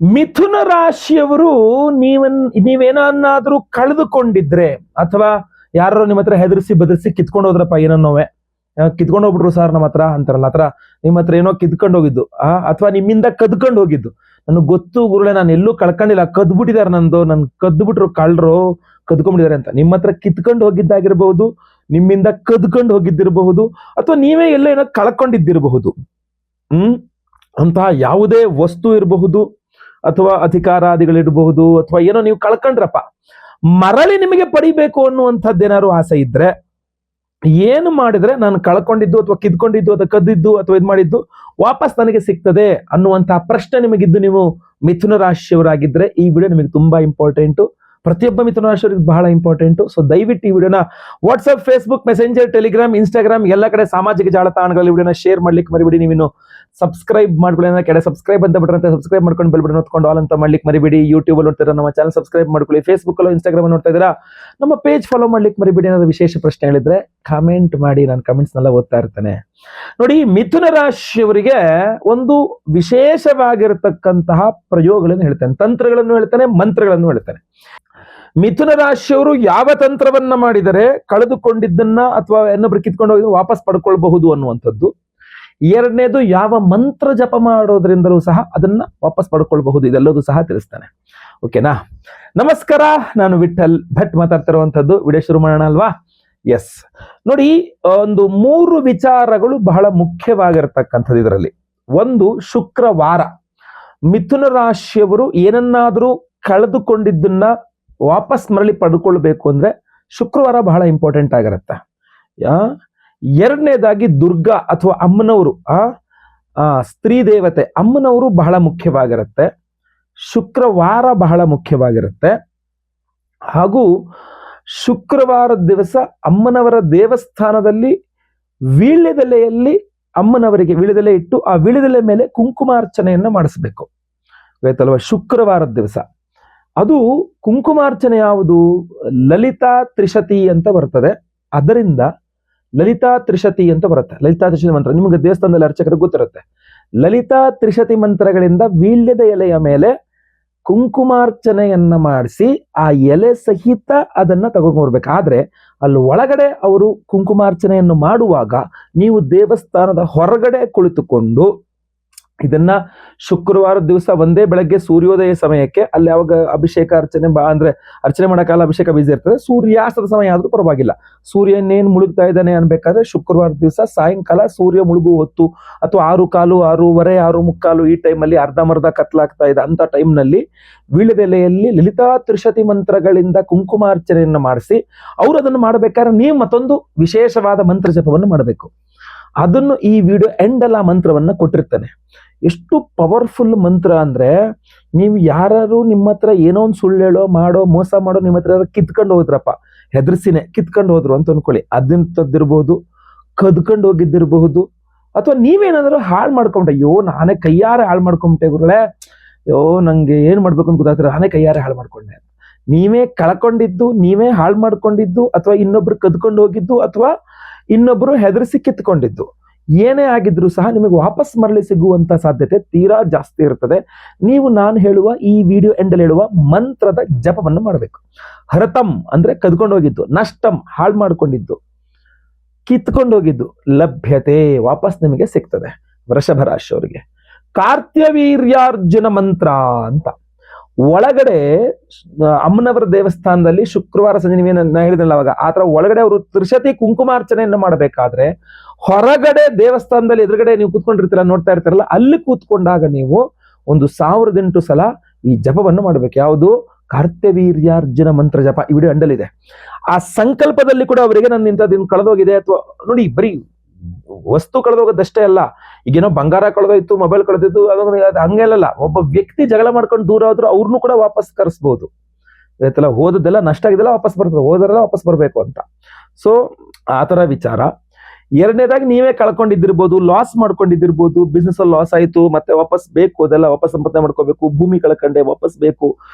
ಮಿಥುನ ರಾಶಿಯವರು ನೀವೇನಾದ್ರೂ ಕಳೆದುಕೊಂಡಿದ್ರೆ ಅಥವಾ ಯಾರು ನಿಮ್ಮ ಹತ್ರ ಹೆದರ್ಸಿ ಬದರ್ಸಿ ಕಿತ್ಕೊಂಡು ಹೋದ್ರಪ್ಪ ಏನನ್ನೋವೆ ಕಿತ್ಕೊಂಡು ಹೋಗ್ಬಿಟ್ರು ಸರ್ ನಮ್ಮ ಹತ್ರ ಅಂತಾರಲ್ಲ ಆತರ ನಿಮ್ಮ ಹತ್ರ ಏನೋ ಕಿತ್ಕೊಂಡು ಹೋಗಿದ್ದು ಅಥವಾ ನಿಮ್ಮಿಂದ ಕದ್ಕೊಂಡು ಹೋಗಿದ್ದು. ನನಗೆ ಗೊತ್ತು ಗುರುಳೆ, ನಾನು ಎಲ್ಲೂ ಕಳ್ಕೊಂಡಿಲ್ಲ, ಕದ್ಬಿಟ್ಟಿದ್ದಾರೆ, ನನ್ ಕದ್ಬಿಟ್ರು ಕಳ್ರು, ಕದ್ಕೊಂಡ್ಬಿಟ್ಟಿದ್ದಾರೆ ಅಂತ. ನಿಮ್ಮ ಹತ್ರ ಕಿತ್ಕೊಂಡು ಹೋಗಿದ್ದಾಗಿರ್ಬಹುದು, ನಿಮ್ಮಿಂದ ಕದ್ಕೊಂಡು ಹೋಗಿದ್ದಿರಬಹುದು, ಅಥವಾ ನೀವೇ ಎಲ್ಲ ಏನೋ ಕಳ್ಕೊಂಡಿದ್ದಿರಬಹುದು. ಅಂತಹ ಯಾವುದೇ ವಸ್ತು ಇರಬಹುದು, ಅಥವಾ ಅಧಿಕಾರಾದಿಗಳಿರಬಹುದು, ಅಥವಾ ಏನೋ ನೀವು ಕಳ್ಕೊಂಡ್ರಪ್ಪ, ಮರಳಿ ನಿಮಗೆ ಪಡಿಬೇಕು ಅನ್ನುವಂಥದ್ದೇನಾದ್ರು ಆಸೆ ಇದ್ರೆ ಏನು ಮಾಡಿದ್ರೆ ನಾನು ಕಳ್ಕೊಂಡಿದ್ದು ಅಥವಾ ಕಿದ್ಕೊಂಡಿದ್ದು ಅಥವಾ ಕದ್ದಿದ್ದು ಅಥವಾ ಇದು ಮಾಡಿದ್ದು ವಾಪಸ್ ನನಗೆ ಸಿಗ್ತದೆ ಅನ್ನುವಂತಹ ಪ್ರಶ್ನೆ ನಿಮಗಿದ್ದು ನೀವು ಮಿಥುನ ರಾಶಿಯವರಾಗಿದ್ರೆ ಈ ವಿಡಿಯೋ ನಿಮಗೆ ತುಂಬಾ ಇಂಪಾರ್ಟೆಂಟು. ಪ್ರತಿಯೊಬ್ಬ ಮಿಥುನ ರಾಶಿಯವರಿಗೆ ಬಹಳ ಇಂಪಾರ್ಟೆಂಟು. ಸೊ ದಯವಿಟ್ಟು ಈ ವಿಡಿಯೋನ WhatsApp, Facebook, messenger, Telegram, Instagram ಎಲ್ಲ ಕಡೆ ಸಾಮಾಜಿಕ ಜಾಲತಾಣಗಳಲ್ಲಿ ವಿಡಿಯೋನ ಶೇರ್ ಮಾಡ್ಲಿಕ್ಕೆ ಮರಿಬೇಡಿ. ನೀವಿನ್ನು ಸಬ್ಸ್ಕ್ರೈಬ್ ಮಾಡ್ಕೊಳ್ಳಿ ಅಂದ್ರೆ ಕೆಳಗೆ ಸಬ್ಸ್ಕ್ರೈಬ್ ಅಂತ ಬಿಟ್ರಂತೆ ಸಬ್ಸ್ಕ್ರೈಬ್ ಮಾಡ್ಕೊಂಡು ಬೆಲ್ ಬಟನ್ ಹೊತ್ಕೊಂಡು ಆಲ್ ಅಂತ ಮಾಡ್ಲಿಕ್ಕೆ ಮರಿಬೇಡಿ. ಯೂಟ್ಯೂಬ್ ಅಲ್ಲಿ ನೋಡ್ತೀರಾ ನಮ್ಮ ಚಾನಲ್ ಸಬ್ಸ್ಕ್ರೈಬ್ ಮಾಡ್ಕೊಳ್ಳಿ. ಫೇಸ್ಬುಕ್ ಅಲ್ಲೋ ಇನ್ಸ್ಟಾಗ್ರಾಮ್ ನೋಡ್ತಾ ಇದ್ದೀರಾ ನಮ್ಮ ಪೇಜ್ ಫಾಲೋ ಮಾಡ್ಲಿಕ್ಕೆ ಮರಿಬೇಡಿ. ಏನಾದ್ರು ವಿಶೇಷ ಪ್ರಶ್ನೆ ಹೇಳಿದ್ರೆ ಕಾಮೆಂಟ್ ಮಾಡಿ, ನಾನು ಕಮೆಂಟ್ಸ್ನೆಲ್ಲ ಓದ್ತಾ ಇರ್ತೇನೆ. ನೋಡಿ, ಮಿಥುನ ರಾಶಿಯವರಿಗೆ ಒಂದು ವಿಶೇಷವಾಗಿರತಕ್ಕಂತಹ ಪ್ರಯೋಗಗಳನ್ನು ಹೇಳ್ತೇನೆ, ತಂತ್ರಗಳನ್ನು ಹೇಳ್ತೇನೆ, ಮಂತ್ರಗಳನ್ನು ಹೇಳ್ತೇನೆ. ಮಿಥುನ ರಾಶಿಯವರು ಯಾವ ತಂತ್ರವನ್ನ ಮಾಡಿದರೆ ಕಳೆದುಕೊಂಡಿದ್ದನ್ನ ಅಥವಾ ಇನ್ನೊಬ್ರು ಕಿತ್ಕೊಂಡು ಹೋಗಿ ವಾಪಸ್ ಪಡ್ಕೊಳ್ಬಹುದು ಅನ್ನುವಂಥದ್ದು. ಎರಡನೇದು, ಯಾವ ಮಂತ್ರ ಜಪ ಮಾಡೋದ್ರಿಂದಲೂ ಸಹ ಅದನ್ನ ವಾಪಸ್ ಪಡ್ಕೊಳ್ಬಹುದು, ಇದೆಲ್ಲದೂ ಸಹ ತಿಳಿಸ್ತಾನೆ. ಓಕೆನಾ? ನಮಸ್ಕಾರ, ನಾನು ವಿಠಲ್ ಭಟ್ ಮಾತಾಡ್ತಿರುವಂತದ್ದು. ವಿಡಿಯೋ ಶುರು ಮಾಡೋಣ ಅಲ್ವಾ? ಎಸ್. ನೋಡಿ, ಒಂದು 3 ವಿಚಾರಗಳು ಬಹಳ ಮುಖ್ಯವಾಗಿರತಕ್ಕಂಥದ್ದು ಇದರಲ್ಲಿ. ಒಂದು, ಶುಕ್ರವಾರ. ಮಿಥುನ ರಾಶಿಯವರು ಏನನ್ನಾದ್ರೂ ಕಳೆದುಕೊಂಡಿದ್ದನ್ನ ವಾಪಸ್ ಮರಳಿ ಪಡ್ಕೊಳ್ಬೇಕು ಅಂದ್ರೆ ಶುಕ್ರವಾರ ಬಹಳ ಇಂಪಾರ್ಟೆಂಟ್ ಆಗಿರುತ್ತೆ. ಎರಡನೇದಾಗಿ, ದುರ್ಗಾ ಅಥವಾ ಅಮ್ಮನವರು, ಸ್ತ್ರೀ ದೇವತೆ ಅಮ್ಮನವರು ಬಹಳ ಮುಖ್ಯವಾಗಿರುತ್ತೆ. ಶುಕ್ರವಾರ ಬಹಳ ಮುಖ್ಯವಾಗಿರುತ್ತೆ. ಹಾಗೂ ಶುಕ್ರವಾರದ ದಿವಸ ಅಮ್ಮನವರ ದೇವಸ್ಥಾನದಲ್ಲಿ ವೀಳ್ಯದೆಲೆಯಲ್ಲಿ ಅಮ್ಮನವರಿಗೆ ವೀಳ್ಯದೆಲೆ ಇಟ್ಟು ಆ ವೀಳ್ಯದೆಲೆ ಮೇಲೆ ಕುಂಕುಮಾರ್ಚನೆಯನ್ನ ಮಾಡಿಸ್ಬೇಕು. ಆಯ್ತಲ್ವಾ? ಶುಕ್ರವಾರದ ದಿವಸ ಅದು ಕುಂಕುಮಾರ್ಚನೆ ಯಾವುದು? ಲಲಿತಾ ತ್ರಿಶತಿ ಅಂತ ಬರ್ತದೆ. ಅದರಿಂದ ಲಲಿತಾ ತ್ರಿಶತಿ ಅಂತ ಬರುತ್ತೆ. ಲಲಿತಾ ತ್ರಿಶತಿ ಮಂತ್ರ ನಿಮಗೆ ದೇವಸ್ಥಾನದಲ್ಲಿ ಅರ್ಚಕರಿಗೆ ಗೊತ್ತಿರುತ್ತೆ. ಲಲಿತಾ ತ್ರಿಶತಿ ಮಂತ್ರಗಳಿಂದ ವೀಳ್ಯದ ಎಲೆಯ ಮೇಲೆ ಕುಂಕುಮಾರ್ಚನೆಯನ್ನ ಮಾಡಿಸಿ ಆ ಎಲೆ ಸಹಿತ ಅದನ್ನ ತಗೊಂಡ್ಬರ್ಬೇಕು. ಆದ್ರೆ ಅಲ್ಲಿ ಒಳಗಡೆ ಅವರು ಕುಂಕುಮಾರ್ಚನೆಯನ್ನು ಮಾಡುವಾಗ ನೀವು ದೇವಸ್ಥಾನದ ಹೊರಗಡೆ ಕುಳಿತುಕೊಂಡು ಇದನ್ನ ಶುಕ್ರವಾರದ ದಿವಸ ಒಂದೇ ಬೆಳಗ್ಗೆ ಸೂರ್ಯೋದಯ ಸಮಯಕ್ಕೆ, ಅಲ್ಲಿ ಯಾವಾಗ ಅಭಿಷೇಕ ಅರ್ಚನೆ ಅಂದ್ರೆ ಅರ್ಚನೆ ಮಾಡೋಕ್ಕಾಲ ಅಭಿಷೇಕ ಬಿಸಿ ಇರ್ತದೆ, ಸೂರ್ಯಾಸ್ತದ ಸಮಯ ಆದ್ರೂ ಪರವಾಗಿಲ್ಲ. ಸೂರ್ಯನೇನ್ ಮುಳುಗ್ತಾ ಇದ್ದಾನೆ ಅನ್ಬೇಕಾದ್ರೆ ಶುಕ್ರವಾರದ ದಿವಸ ಸಾಯಂಕಾಲ ಸೂರ್ಯ ಮುಳುಗು ಹೊತ್ತು ಅಥವಾ 6:15, 6:30, 6:45 ಈ ಟೈಮಲ್ಲಿ ಅರ್ಧಮರ್ಧ ಕತ್ಲಾಗ್ತಾ ಇದೆ ಅಂತ ಟೈಮ್ನಲ್ಲಿ ವೀಳ್ಯದೆಲೆಯಲ್ಲಿ ಲಲಿತಾ ತ್ರಿಶತಿ ಮಂತ್ರಗಳಿಂದ ಕುಂಕುಮಾರ್ಚನೆಯನ್ನ ಮಾಡಿಸಿ ಅವ್ರು ಅದನ್ನು ಮಾಡ್ಬೇಕಾದ್ರೆ ನೀವು ಮತ್ತೊಂದು ವಿಶೇಷವಾದ ಮಂತ್ರ ಜಪವನ್ನು ಮಾಡಬೇಕು. ಅದನ್ನು ಈ ವಿಡಿಯೋ ಎಂಡ್ ಆ ಮಂತ್ರವನ್ನ ಕೊಟ್ಟಿರ್ತಾನೆ. ಎಷ್ಟು ಪವರ್ಫುಲ್ ಮಂತ್ರ ಅಂದ್ರೆ, ನೀವು ಯಾರು ನಿಮ್ಮ ಹತ್ರ ಏನೋ ಒಂದು ಸುಳ್ಳು ಹೇಳೋ ಮಾಡೋ ಮೋಸ ಮಾಡೋ ನಿಮ್ಮ ಹತ್ರ ಕಿತ್ಕೊಂಡು ಹೋದ್ರಪ್ಪ, ಹೆದರ್ಸಿನೇ ಕಿತ್ಕೊಂಡು ಹೋದ್ರು ಅಂತ ಅನ್ಕೊಳ್ಳಿ, ಅದಂತದ್ದಿರ್ಬಹುದು, ಕದ್ಕೊಂಡು ಹೋಗಿದ್ದಿರಬಹುದು, ಅಥವಾ ನೀವೇನಾದ್ರೂ ಹಾಳು ಮಾಡ್ಕೊಂಡೆ, ಅಯ್ಯೋ ನಾನೇ ಕೈಯಾರೆ ಹಾಳು ಮಾಡ್ಕೊಂಬಿಟ್ಟೆ ಗುರುಗಳೇ, ಅಯ್ಯೋ ನಂಗೆ ಏನ್ ಮಾಡ್ಬೇಕು ಅಂತ ಗೊತ್ತಾಗ್ತಾರೆ, ನಾನೇ ಕೈಯಾರೆ ಹಾಳು ಮಾಡ್ಕೊಂಡೆ. ನೀವೇ ಕಳ್ಕೊಂಡಿದ್ದು, ನೀವೇ ಹಾಳು ಮಾಡ್ಕೊಂಡಿದ್ದು, ಅಥವಾ ಇನ್ನೊಬ್ರು ಕದ್ಕೊಂಡು ಹೋಗಿದ್ದು, ಅಥವಾ ಇನ್ನೊಬ್ರು ಹೆದರ್ಸಿ ಕಿತ್ಕೊಂಡಿದ್ದು, ಏನೇ ಆಗಿದ್ರು ಸಹ ನಿಮಗೆ ವಾಪಸ್ ಮರಳಿ ಸಿಗುವಂತ ಸಾಧ್ಯತೆ ತೀರಾ ಜಾಸ್ತಿ ಇರ್ತದೆ. ನೀವು ನಾನು ಹೇಳುವ ಈ ವಿಡಿಯೋ ಎಂಡಲ್ಲಿ ಹೇಳುವ ಮಂತ್ರದ ಜಪವನ್ನು ಮಾಡಬೇಕು. ಹರತಂ ಅಂದ್ರೆ ಕದ್ಕೊಂಡು ಹೋಗಿದ್ದು, ನಷ್ಟಂ ಹಾಳು ಮಾಡ್ಕೊಂಡಿದ್ದು, ಕಿತ್ಕೊಂಡು ಹೋಗಿದ್ದು ಲಭ್ಯತೆ ವಾಪಸ್ ನಿಮಗೆ ಸಿಗ್ತದೆ. ವೃಷಭ ರಾಶಿಯವರಿಗೆ ಕಾರ್ತ್ಯವೀರ್ಯಾರ್ಜುನ ಮಂತ್ರ ಅಂತ ಒಳಗಡೆ ಅಮ್ಮನವರ ದೇವಸ್ಥಾನದಲ್ಲಿ ಶುಕ್ರವಾರ ಸಂಜೆ ನೀವೇನ ಹೇಳಿದ್ರಲ್ಲ ಅವಾಗ ಆತರ ಒಳಗಡೆ ಅವರು ತ್ರಿಶತಿ ಕುಂಕುಮಾರ್ಚನೆಯನ್ನ ಮಾಡಬೇಕಾದ್ರೆ ಹೊರಗಡೆ ದೇವಸ್ಥಾನದಲ್ಲಿ ಎದುರುಗಡೆ ನೀವು ಕೂತ್ಕೊಂಡಿರ್ತೀರ, ನೋಡ್ತಾ ಇರ್ತೀರಲ್ಲ, ಅಲ್ಲಿ ಕೂತ್ಕೊಂಡಾಗ ನೀವು 1008 ಸಲ ಈ ಜಪವನ್ನು ಮಾಡಬೇಕು. ಯಾವುದು? ಕಾರ್ತ್ಯವೀರ್ಯಾರ್ಜುನ ಮಂತ್ರ ಜಪ. ಈ ವಿಡಿಯೋ ಅಂಡಲಿದೆ. ಆ ಸಂಕಲ್ಪದಲ್ಲಿ ಕೂಡ ಅವರಿಗೆ ನನ್ನ ಇಂಥದ್ದು ಕಳೆದೋಗಿದೆ, ಅಥವಾ ನೋಡಿ ಬರೀ ವಸ್ತು ಕಳೆದೋಗೋದಷ್ಟೇ ಅಲ್ಲ, ಈಗೇನೋ ಬಂಗಾರ ಕಳೆದೋಯ್ತು, ಮೊಬೈಲ್ ಕಳೆದಿತ್ತು, ಹಂಗೆಲ್ಲ ಒಬ್ಬ ವ್ಯಕ್ತಿ ಜಗಳ ಮಾಡ್ಕೊಂಡು ದೂರ ಹೋದ್ರು ಅವ್ರನ್ನೂ ಕೂಡ ವಾಪಸ್ ಕರೆಸ್ಬಹುದು. ಆಯ್ತಲ್ಲ? ಹೋದದ್ದೆಲ್ಲ ನಷ್ಟ ಆಗಿದೆಲ್ಲ ವಾಪಸ್ ಬರ್ತದೆ, ಹೋದರೆಲ್ಲ ವಾಪಸ್ ಬರ್ಬೇಕು ಅಂತ. ಸೊ ಆತರ ವಿಚಾರ. ಎರಡನೇದಾಗಿ, ನೀವೇ ಕಳ್ಕೊಂಡಿದ್ದಿರ್ಬೋದು, ಲಾಸ್ ಮಾಡ್ಕೊಂಡಿದ್ದಿರ್ಬೋದು, ಬಿಸ್ನೆಸ್ ಅಲ್ಲಿ ಲಾಸ್ ಆಯ್ತು, ಮತ್ತೆ ವಾಪಸ್ ಬೇಕು, ಅದೆಲ್ಲ ವಾಪಸ್ ಸಂಪಾದನೆ ಮಾಡ್ಕೋಬೇಕು, ಭೂಮಿ ಕಳ್ಕೊಂಡೆ ವಾಪಸ್ ಬೇಕು,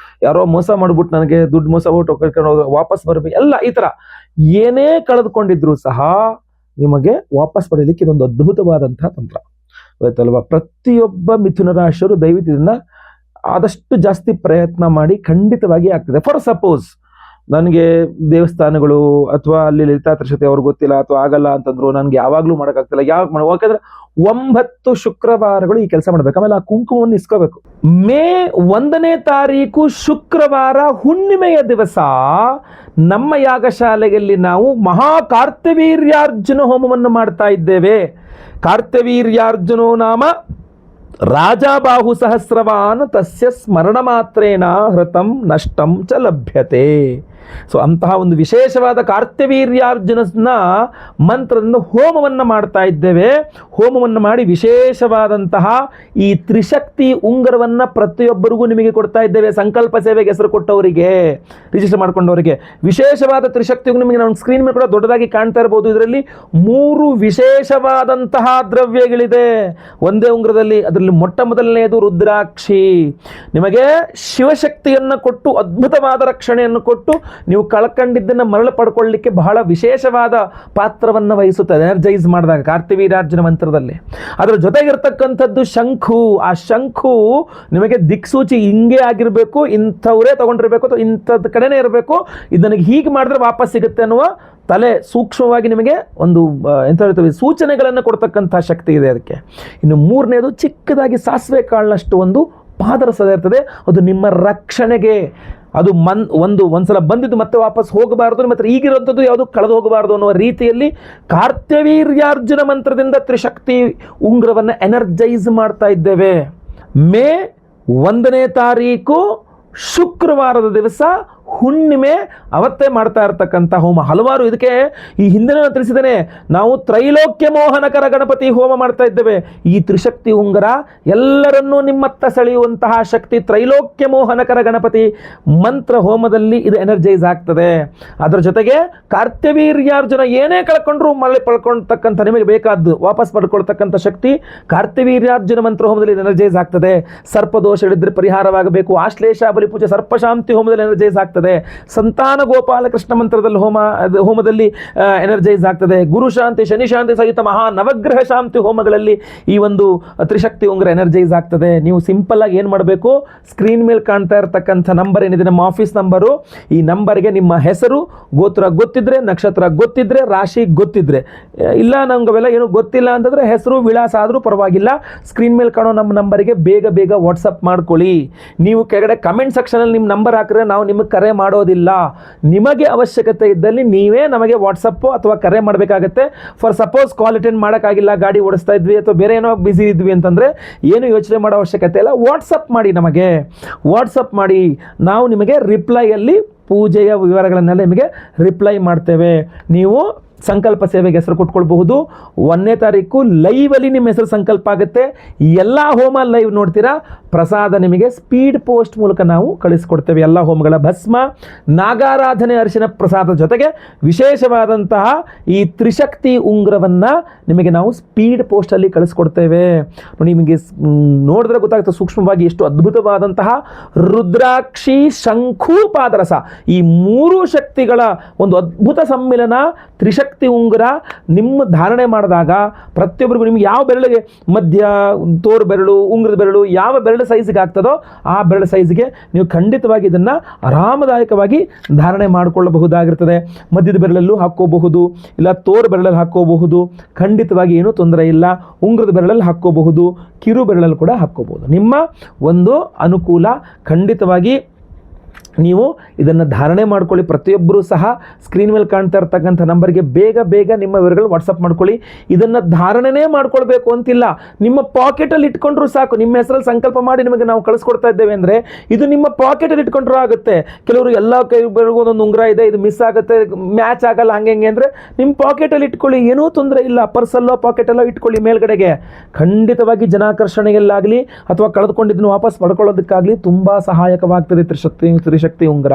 ಯಾರೋ ಮೋಸ ಮಾಡ್ಬಿಟ್ಟು ನನಗೆ ದುಡ್ಡು ಮೋಸ ಬಿಟ್ಟು ಕಳ್ಕೊಂಡು ಹೋದ್ರೆ ವಾಪಸ್ ಬರ್ಬೇಕು, ಎಲ್ಲ ಈ ತರ ಏನೇ ಕಳೆದುಕೊಂಡಿದ್ರು ಸಹ ನಿಮಗೆ ವಾಪಸ್ ಪಡೆಯಲಿಕ್ಕೆ ಇದೊಂದು ಅದ್ಭುತವಾದಂತಹ ತಂತ್ರ. ಆಯ್ತಲ್ವಾ? ಪ್ರತಿಯೊಬ್ಬ ಮಿಥುನ ರಾಶಿಯವರು ದಯವಿಟ್ಟು ಇದನ್ನ ಆದಷ್ಟು ಜಾಸ್ತಿ ಪ್ರಯತ್ನ ಮಾಡಿ, ಖಂಡಿತವಾಗಿ ಆಗ್ತದೆ. ಫಾರ್ ಸಪೋಸ್ ನನಗೆ ದೇವಸ್ಥಾನಗಳು ಅಥವಾ ಅಲ್ಲಿ ಲಲಿತಾ ತ್ರಿಶತಿ ಅವ್ರಿಗೆ ಗೊತ್ತಿಲ್ಲ ಅಥವಾ ಆಗಲ್ಲ ಅಂತಂದ್ರು, ನನ್ಗೆ ಯಾವಾಗ್ಲೂ ಮಾಡೋಕ್ಕಾಗ್ತಿಲ್ಲ. ಯಾಕಂದ್ರೆ 9 ಶುಕ್ರವಾರಗಳು ಈ ಕೆಲಸ ಮಾಡ್ಬೇಕು. ಆಮೇಲೆ ಆ ಕುಂಕುಮವನ್ನು ಇಸ್ಕೋಬೇಕು. ಮೇ 1ನೇ ತಾರೀಕು ಶುಕ್ರವಾರ ಹುಣ್ಣಿಮೆಯ ದಿವಸ ನಮ್ಮ ಯಾಗಶಾಲೆಯಲ್ಲಿ ನಾವು ಮಹಾಕಾರ್ತವೀರ್ಯಾರ್ಜುನ ಹೋಮವನ್ನು ಮಾಡ್ತಾ ಇದ್ದೇವೆ. ಕಾರ್ತವೀರ್ಯಾರ್ಜುನೋ ನಾಮ ರಾಜಾಬಾಹು ಸಹಸ್ರವಾನ್ ತಸ್ಯ ಸ್ಮರಣ ಮಾತ್ರೇಣ ಹೃತಂ ನಷ್ಟಂ ಚ ಲಭ್ಯತೆ. ಸೊ ಅಂತಹ ಒಂದು ವಿಶೇಷವಾದ ಕಾರ್ತವೀರ್ಯಾರ್ಜುನ ಮಂತ್ರದಿಂದ ಹೋಮವನ್ನು ಮಾಡ್ತಾ ಇದ್ದೇವೆ. ಹೋಮವನ್ನು ಮಾಡಿ ವಿಶೇಷವಾದಂತಹ ಈ ತ್ರಿಶಕ್ತಿ ಉಂಗುರವನ್ನು ಪ್ರತಿಯೊಬ್ಬರಿಗೂ ನಿಮಗೆ ಕೊಡ್ತಾ ಇದ್ದೇವೆ. ಸಂಕಲ್ಪ ಸೇವೆಗೆ ಹೆಸರು ಕೊಟ್ಟವರಿಗೆ, ರಿಜಿಸ್ಟರ್ ಮಾಡ್ಕೊಂಡವರಿಗೆ ವಿಶೇಷವಾದ ತ್ರಿಶಕ್ತಿ ನಿಮಗೆ ನಾನು ಸ್ಕ್ರೀನ್ ಮೇಲೆ ಕೂಡ ದೊಡ್ಡದಾಗಿ ಕಾಣ್ತಾ ಇರಬಹುದು. ಇದರಲ್ಲಿ 3 ವಿಶೇಷವಾದಂತಹ ದ್ರವ್ಯಗಳಿದೆ ಒಂದೇ ಉಂಗುರದಲ್ಲಿ. ಅದರಲ್ಲಿ ಮೊಟ್ಟ ಮೊದಲನೆಯದು ರುದ್ರಾಕ್ಷಿ. ನಿಮಗೆ ಶಿವಶಕ್ತಿಯನ್ನು ಕೊಟ್ಟು ಅದ್ಭುತವಾದ ರಕ್ಷಣೆಯನ್ನು ಕೊಟ್ಟು ನೀವು ಕಳ್ಕೊಂಡಿದ್ದನ್ನು ಮರಳು ಪಡ್ಕೊಳ್ಳಿಕ್ಕೆ ಬಹಳ ವಿಶೇಷವಾದ ಪಾತ್ರವನ್ನು ವಹಿಸುತ್ತದೆ ಎನರ್ಜೈಸ್ ಮಾಡಿದಾಗ ಕಾರ್ತವೀರ್ಯಾರ್ಜುನ ಮಂತ್ರದಲ್ಲಿ. ಅದರ ಜೊತೆಗಿರ್ತಕ್ಕಂಥದ್ದು ಶಂಖು. ಆ ಶಂಖು ನಿಮಗೆ ದಿಕ್ಸೂಚಿ ಹಿಂಗೆ ಆಗಿರಬೇಕು, ಇಂಥವರೇ ತಗೊಂಡಿರ್ಬೇಕು ಅಥವಾ ಇಂಥದ್ದು ಕಡೆನೇ ಇರಬೇಕು, ಇದನಿಗೆ ಹೀಗೆ ಮಾಡಿದ್ರೆ ವಾಪಸ್ ಸಿಗುತ್ತೆ ಅನ್ನುವ ತಲೆ ಸೂಕ್ಷ್ಮವಾಗಿ ನಿಮಗೆ ಒಂದು ಎಂತ ಹೇಳ್ತೀವಿ ಸೂಚನೆಗಳನ್ನು ಕೊಡ್ತಕ್ಕಂಥ ಶಕ್ತಿ ಇದೆ ಅದಕ್ಕೆ. ಇನ್ನು 3ನೇದು ಚಿಕ್ಕದಾಗಿ ಸಾಸಿವೆ ಕಾಳಿನಷ್ಟು ಒಂದು ಪಾದರಸ ಇರ್ತದೆ. ಅದು ನಿಮ್ಮ ರಕ್ಷಣೆಗೆ. ಅದು ಒಂದ್ಸಲ ಬಂದಿದ್ದು ಮತ್ತೆ ವಾಪಸ್ ಹೋಗಬಾರ್ದು, ಮತ್ತೆ ಈಗಿರುವಂಥದ್ದು ಯಾವುದು ಕಳೆದು ಹೋಗಬಾರ್ದು ಅನ್ನುವ ರೀತಿಯಲ್ಲಿ ಕಾರ್ತವೀರ್ಯಾರ್ಜುನ ಮಂತ್ರದಿಂದ ತ್ರಿಶಕ್ತಿ ಉಂಗುರವನ್ನು ಎನರ್ಜೈಸ್ ಮಾಡ್ತಾ ಇದ್ದೇವೆ. ಮೇ 1ನೇ ತಾರೀಕು ಶುಕ್ರವಾರದ ದಿವಸ ಹುಣ್ಣಿಮೆ, ಅವತ್ತೇ ಮಾಡ್ತಾ ಇರತಕ್ಕಂಥ ಹೋಮ. ಹಲವಾರು ಇದಕ್ಕೆ ಈ ಹಿಂದೆ ತಿಳಿಸಿದ್ದೇನೆ, ನಾವು ತ್ರೈಲೋಕ್ಯ ಮೋಹನಕರ ಗಣಪತಿ ಹೋಮ ಮಾಡ್ತಾ ಇದ್ದೇವೆ. ಈ ತ್ರಿಶಕ್ತಿ ಉಂಗುರ ಎಲ್ಲರನ್ನೂ ನಿಮ್ಮತ್ತ ಸೆಳೆಯುವಂತಹ ಶಕ್ತಿ. ತ್ರೈಲೋಕ್ಯ ಮೋಹನಕರ ಗಣಪತಿ ಮಂತ್ರ ಹೋಮದಲ್ಲಿ ಇದು ಎನರ್ಜೈಸ್ ಆಗ್ತದೆ. ಅದರ ಜೊತೆಗೆ ಕಾರ್ತವೀರ್ಯಾರ್ಜುನ ಏನೇ ಕಳ್ಕೊಂಡ್ರು ಮರಳಿ ಪಡ್ಕೊಳ್ತಕ್ಕಂಥ ನಿಮಗೆ ಬೇಕಾದ್ದು ವಾಪಸ್ ಪಡ್ಕೊಳ್ತಕ್ಕಂಥ ಶಕ್ತಿ ಕಾರ್ತವೀರ್ಯಾರ್ಜುನ ಮಂತ್ರ ಹೋಮದಲ್ಲಿ ಎನರ್ಜೈಸ್ ಆಗ್ತದೆ. ಸರ್ಪದೋಷಗಳಿದ್ರೆ ಪರಿಹಾರವಾಗಬೇಕು, ಆಶ್ಲೇಷ ಬಲಿಪೂಜೆ ಸರ್ಪಶಾಂತಿ ಹೋಮದಲ್ಲಿ ಎನರ್ಜೈಸ್ ಆಗ್ತದೆ. ಸಂತಾನ ಗೋಪಾಲಕೃಷ್ಣ ಮಂತ್ರದಲ್ಲಿ ಹೋಮದಲ್ಲಿ ಎನರ್ಜೈಸ್ ಆಗ್ತದೆ. ಗುರು ಶಾಂತಿ, ಶನಿ ಶಾಂತಿ ಸಹಿತ ಮಹಾ ನವಗ್ರಹ ಶಾಂತಿ ಹೋಮಗಳಲ್ಲಿ ಈ ಒಂದು ತ್ರಿಶಕ್ತಿ ಉಂಗುರ ಎನರ್ಜೈಸ್ ಆಗ್ತದೆ. ನೀವು ಸಿಂಪಲ್ ಆಗಿ ಏನು ಮಾಡಬೇಕು, ಸ್ಕ್ರೀನ್ ಮೇಲೆ ಕಾಣ್ತಾ ಇರತಕ್ಕಂಥ ನಂಬರ್ ಏನಿದೆ ನಮ್ಮ ಆಫೀಸ್ ನಂಬರು, ಈ ನಂಬರ್ಗೆ ನಿಮ್ಮ ಹೆಸರು, ಗೋತ್ರ ಗೊತ್ತಿದ್ರೆ, ನಕ್ಷತ್ರ ಗೊತ್ತಿದ್ರೆ, ರಾಶಿ ಗೊತ್ತಿದ್ರೆ, ಇಲ್ಲ ನಮ್ಗೆ ಅವೆಲ್ಲ ಏನು ಗೊತ್ತಿಲ್ಲ ಅಂತಂದ್ರೆ ಹೆಸರು ವಿಳಾಸ ಆದರೂ ಪರವಾಗಿಲ್ಲ, ಸ್ಕ್ರೀನ್ ಮೇಲೆ ಕಾಣೋ ನಮ್ಮ ನಂಬರಿಗೆ ಬೇಗ ವಾಟ್ಸಪ್ ಮಾಡ್ಕೊಳ್ಳಿ. ನೀವು ಕೆಳಗಡೆ ಕಮೆಂಟ್ ಸೆಕ್ಷನಲ್ಲಿ ನಿಮ್ಮ ನಂಬರ್ ಹಾಕಿದ್ರೆ ನಾವು ನಿಮಗೆ ಕರೆ ಮಾಡೋದಿಲ್ಲ. ನಿಮಗೆ ಅವಶ್ಯಕತೆ ಇದ್ದಲ್ಲಿ ನೀವೇ ನಮಗೆ ವಾಟ್ಸಪ್ಪು ಅಥವಾ ಕರೆ ಮಾಡಬೇಕಾಗತ್ತೆ. ಫಾರ್ ಸಪೋಸ್ ಕಾಲ್ ಅಟೆಂಡ್ ಮಾಡೋಕ್ಕಾಗಿಲ್ಲ, ಗಾಡಿ ಓಡಿಸ್ತಾ ಇದ್ವಿ ಅಥವಾ ಬೇರೆ ಏನೋ ಬಿಸಿ ಇದ್ವಿ ಅಂತಂದರೆ ಏನು ಯೋಚನೆ ಮಾಡೋ ಅವಶ್ಯಕತೆ ಇಲ್ಲ. ವಾಟ್ಸಪ್ ಮಾಡಿ, ನಮಗೆ ವಾಟ್ಸಪ್ ಮಾಡಿ, ನಾವು ನಿಮಗೆ ರಿಪ್ಲೈಯಲ್ಲಿ ಪೂಜೆಯ ವಿವರಗಳನ್ನೆಲ್ಲ ನಿಮಗೆ ರಿಪ್ಲೈ ಮಾಡ್ತೇವೆ. ನೀವು ಸಂಕಲ್ಪ ಸೇವೆಗೆ ಹೆಸರು ಕೊಟ್ಕೊಳ್ಬಹುದು. 1ನೇ ತಾರೀಕು ಲೈವಲ್ಲಿ ನಿಮ್ಮ ಹೆಸರು ಸಂಕಲ್ಪ ಆಗುತ್ತೆ. ಎಲ್ಲ ಹೋಮ ಲೈವ್ ನೋಡ್ತೀರಾ. ಪ್ರಸಾದ ನಿಮಗೆ ಸ್ಪೀಡ್ ಪೋಸ್ಟ್ ಮೂಲಕ ನಾವು ಕಳಿಸ್ಕೊಡ್ತೇವೆ. ಎಲ್ಲ ಹೋಮಗಳ ಭಸ್ಮ, ನಾಗಾರಾಧನೆ, ಅರಿಶಿನ ಪ್ರಸಾದ ಜೊತೆಗೆ ವಿಶೇಷವಾದಂತಹ ಈ ತ್ರಿಶಕ್ತಿ ಉಂಗುರವನ್ನು ನಿಮಗೆ ನಾವು ಸ್ಪೀಡ್ ಪೋಸ್ಟಲ್ಲಿ ಕಳಿಸ್ಕೊಡ್ತೇವೆ. ನಿಮಗೆ ನೋಡಿದ್ರೆ ಗೊತ್ತಾಗುತ್ತೆ ಸೂಕ್ಷ್ಮವಾಗಿ ಎಷ್ಟು ಅದ್ಭುತವಾದಂತಹ ರುದ್ರಾಕ್ಷಿ, ಶಂಖು, ಪಾದರಸ ಈ 3 ಶಕ್ತಿಗಳ ಒಂದು ಅದ್ಭುತ ಸಮ್ಮಿಲನ ತ್ರಿಶಕ್ತಿ ಉಂಗುರ ನಿಮ್ಮ ಧಾರಣೆ ಮಾಡಿದಾಗ ಪ್ರತಿಯೊಬ್ಬರಿಗೂ ನಿಮ್ಗೆ ಯಾವ ಬೆರಳಿಗೆ ಮಧ್ಯ, ತೋರು ಬೆರಳು, ಉಂಗುರದ ಬೆರಳು ಯಾವ ಬೆರಳು ಸೈಜ್ಗೆ ಆಗ್ತದೋ ಆ ಬೆರಳು ಸೈಜ್ಗೆ ನೀವು ಖಂಡಿತವಾಗಿ ಇದನ್ನು ಆರಾಮದಾಯಕವಾಗಿ ಧಾರಣೆ ಮಾಡಿಕೊಳ್ಳಬಹುದಾಗಿರ್ತದೆ. ಮಧ್ಯದ ಬೆರಳಲ್ಲೂ ಹಾಕ್ಕೋಬಹುದು, ಇಲ್ಲ ತೋರು ಬೆರಳಲ್ಲಿ ಹಾಕ್ಕೋಬಹುದು, ಖಂಡಿತವಾಗಿ ಏನೂ ತೊಂದರೆ ಇಲ್ಲ. ಉಂಗುರದ ಬೆರಳಲ್ಲಿ ಹಾಕ್ಕೋಬಹುದು, ಕಿರು ಬೆರಳಲ್ಲಿ ಕೂಡ ಹಾಕ್ಕೋಬಹುದು. ನಿಮ್ಮ ಒಂದು ಅನುಕೂಲ. ಖಂಡಿತವಾಗಿ ನೀವು ಇದನ್ನು ಧಾರಣೆ ಮಾಡ್ಕೊಳ್ಳಿ. ಪ್ರತಿಯೊಬ್ಬರೂ ಸಹ ಸ್ಕ್ರೀನ್ ಮೇಲೆ ಕಾಣ್ತಾ ಇರ್ತಕ್ಕಂಥ ನಂಬರ್ಗೆ ಬೇಗ ನಿಮ್ಮ ವಿವರಗಳು ವಾಟ್ಸಪ್ ಮಾಡ್ಕೊಳ್ಳಿ. ಇದನ್ನು ಧಾರಣೆನೇ ಮಾಡ್ಕೊಳ್ಬೇಕು ಅಂತಿಲ್ಲ, ನಿಮ್ಮ ಪಾಕೆಟಲ್ಲಿ ಇಟ್ಕೊಂಡ್ರೂ ಸಾಕು. ನಿಮ್ಮ ಹೆಸರಲ್ಲಿ ಸಂಕಲ್ಪ ಮಾಡಿ ನಿಮಗೆ ನಾವು ಕಳಿಸ್ಕೊಡ್ತಾ ಇದ್ದೇವೆ ಅಂದರೆ ಇದು ನಿಮ್ಮ ಪಾಕೆಟಲ್ಲಿ ಇಟ್ಕೊಂಡ್ರೂ ಆಗುತ್ತೆ. ಕೆಲವರು ಎಲ್ಲ ಕೈಗಳಿಗೂ ಒಂದೊಂದು ಉಂಗುರ ಇದೆ, ಇದು ಮಿಸ್ ಆಗುತ್ತೆ, ಮ್ಯಾಚ್ ಆಗಲ್ಲ, ಹಂಗೆ ಅಂದರೆ ನಿಮ್ಮ ಪಾಕೆಟಲ್ಲಿ ಇಟ್ಕೊಳ್ಳಿ, ಏನೂ ತೊಂದರೆ ಇಲ್ಲ. ಪರ್ಸಲ್ಲೋ ಪಾಕೆಟಲ್ಲೋ ಇಟ್ಕೊಳ್ಳಿ ಮೇಲ್ಗಡೆಗೆ. ಖಂಡಿತವಾಗಿ ಜನಾಕರ್ಷಣೆಯಲ್ಲಾಗಲಿ ಅಥವಾ ಕಳೆದುಕೊಂಡಿದ್ದನ್ನು ವಾಪಸ್ ಪಡ್ಕೊಳ್ಳೋದಕ್ಕಾಗಲಿ ತುಂಬ ಸಹಾಯಕವಾಗ್ತದೆ ತ್ರಿಶಕ್ತಿ ಭಾಗ್ಯಶಕ್ತಿ ಉಂಗುರ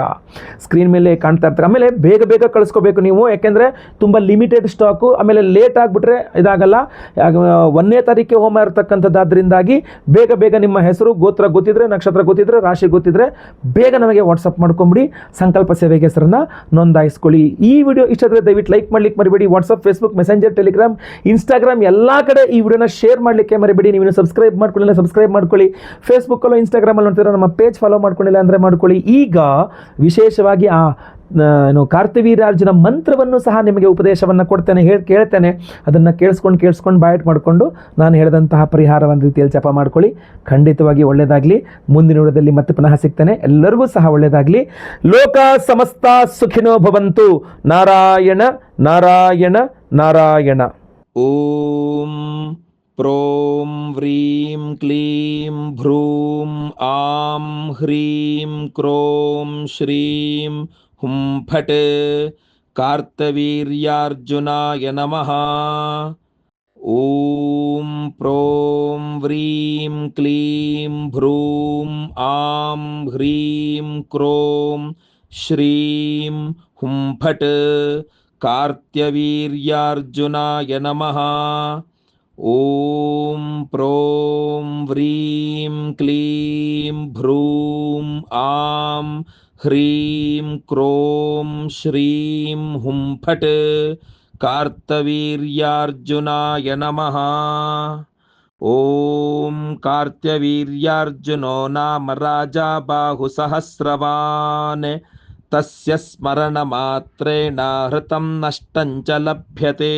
ಸ್ಕ್ರೀನ್ ಮೇಲೆ ಕಾಣ್ತಾ ಇರ್ತಾರೆ. ಆಮೇಲೆ ಬೇಗ ಬೇಗ ಕಳಿಸ್ಕೋಬೇಕು ನೀವು, ಯಾಕೆಂದರೆ ತುಂಬ ಲಿಮಿಟೆಡ್ ಸ್ಟಾಕು. ಆಮೇಲೆ ಲೇಟ್ ಆಗಿಬಿಟ್ರೆ ಇದಾಗಲ್ಲ. 1ನೇ ತಾರೀಕಿಗೆ ಹೋಮ ಇರ್ತಕ್ಕಂಥದ್ದಾದ್ರಿಂದಾಗಿ ಬೇಗ ಬೇಗ ನಿಮ್ಮ ಹೆಸರು, ಗೋತ್ರ ಗೊತ್ತಿದ್ರೆ, ನಕ್ಷತ್ರ ಗೊತ್ತಿದ್ರೆ, ರಾಶಿ ಗೊತ್ತಿದ್ರೆ ಬೇಗ ನಮಗೆ ವಾಟ್ಸಪ್ ಮಾಡ್ಕೊಂಬಿಡಿ. ಸಂಕಲ್ಪ ಸೇವೆಗೆ ಹೆಸರನ್ನು ನೋಂದಾಯಿಸ್ಕೊಳ್ಳಿ. ಈ ವಿಡಿಯೋ ಇಷ್ಟ ಆದರೆ ದಯವಿಟ್ಟು ಲೈಕ್ ಮಾಡ್ಲಿಕ್ಕೆ ಮರಿಬೇಡಿ. WhatsApp, Facebook, messenger, Telegram, Instagram ಎಲ್ಲ ಕಡೆ ಈ ವಿಡಿಯೋನ ಶೇರ್ ಮಾಡಲಿಕ್ಕೆ ಮರಿಬೇಡಿ. ನೀವು ಸಬ್ಸ್ಕ್ರೈಬ್ ಮಾಡ್ಕೊಳ್ಳಿಲ್ಲ ಸಬ್ಸ್ಕ್ರೈಬ್ ಮಾಡ್ಕೊಳ್ಳಿ. ಫೇಸ್ಬುಕ್ಕಲ್ಲೋ ಇನ್ಸ್ಟಾಗ್ರಾಮಲ್ಲಿ ನೋಡ್ತೀರಾ, ನಮ್ಮ ಪೇಜ್ ಫಾಲೋ ಮಾಡ್ಕೊಂಡಿಲ್ಲ ಅಂದರೆ ಮಾಡ್ಕೊಳ್ಳಿ. ಈಗ ವಿಶೇಷವಾಗಿ ಕಾರ್ತಿವೀರ್ಯಾರ್ಜುನ ಮಂತ್ರವನ್ನು ಸಹ ನಿಮಗೆ ಉಪದೇಶವನ್ನು ಕೊಡ್ತೇನೆ, ಕೇಳ್ತೇನೆ. ಅದನ್ನು ಕೇಳಿಸ್ಕೊಂಡು ಬಾಯ್ಟ್ ಮಾಡಿಕೊಂಡು ನಾನು ಹೇಳಿದಂತಹ ಪರಿಹಾರ ಒಂದು ರೀತಿಯಲ್ಲಿ ಜಪ ಮಾಡ್ಕೊಳ್ಳಿ. ಖಂಡಿತವಾಗಿ ಒಳ್ಳೆಯದಾಗಲಿ. ಮುಂದಿನ ವಿಡಿಯೋದಲ್ಲಿ ಮತ್ತೆ ಪುನಃ ಸಿಗ್ತೇನೆ. ಎಲ್ಲರಿಗೂ ಸಹ ಒಳ್ಳೆಯದಾಗಲಿ. ಲೋಕ ಸಮಸ್ತ ಸುಖಿನೋ ಭವಂತು. ನಾರಾಯಣ ನಾರಾಯಣ ನಾರಾಯಣ. ಓಂ ಪ್ರೋಂ ವ್ರೀಂ ಕ್ಲೀಂ ಭ್ರೂಂ ಆಂ ಹ್ರೀಂ ಕ್ರೋಂ ಶ್ರೀಂ ಹುಂ ಫಟ್ ಕಾರ್ತವೀರ್ಯಾರ್ಜುನಾಯ ನಮಃ. ಓಂ ಪ್ರೋಂ ವ್ರೀಂ ಕ್ಲೀಂ ಭ್ರೂಂ ಆಂ ಹ್ರೀಂ ಕ್ರೋಂ ಶ್ರೀಂ ಹುಂ ಫಟ್ ಕಾರ್ತ್ಯವೀರ್ಯಾರ್ಜುನಾಯ ನಮಃ. ಓಂ ಪ್ರೋಂ ವ್ರೀಂ ಕ್ಲೀಂ ಭ್ರೂಂ ಆಂ ಹ್ರೀಂ ಕ್ರೋಂ ಶ್ರೀಂ ಹುಂ ಫಟ್ ಕಾರ್ತವೀರ್ಯಾರ್ಜುನಾಯ ನಮಃ. ಓಂ ಕಾರ್ತ್ಯವೀರ್ಯಾರ್ಜುನೋ ನಾಮ ರಾಜ ಬಾಹುಸಹಸ್ರವಾನ್. ತಸ್ಯ ಸ್ಮರಣ ಮಾತ್ರೇಣ ಹೃತಂ ನಷ್ಟಂ ಚ ಲಭ್ಯತೆ.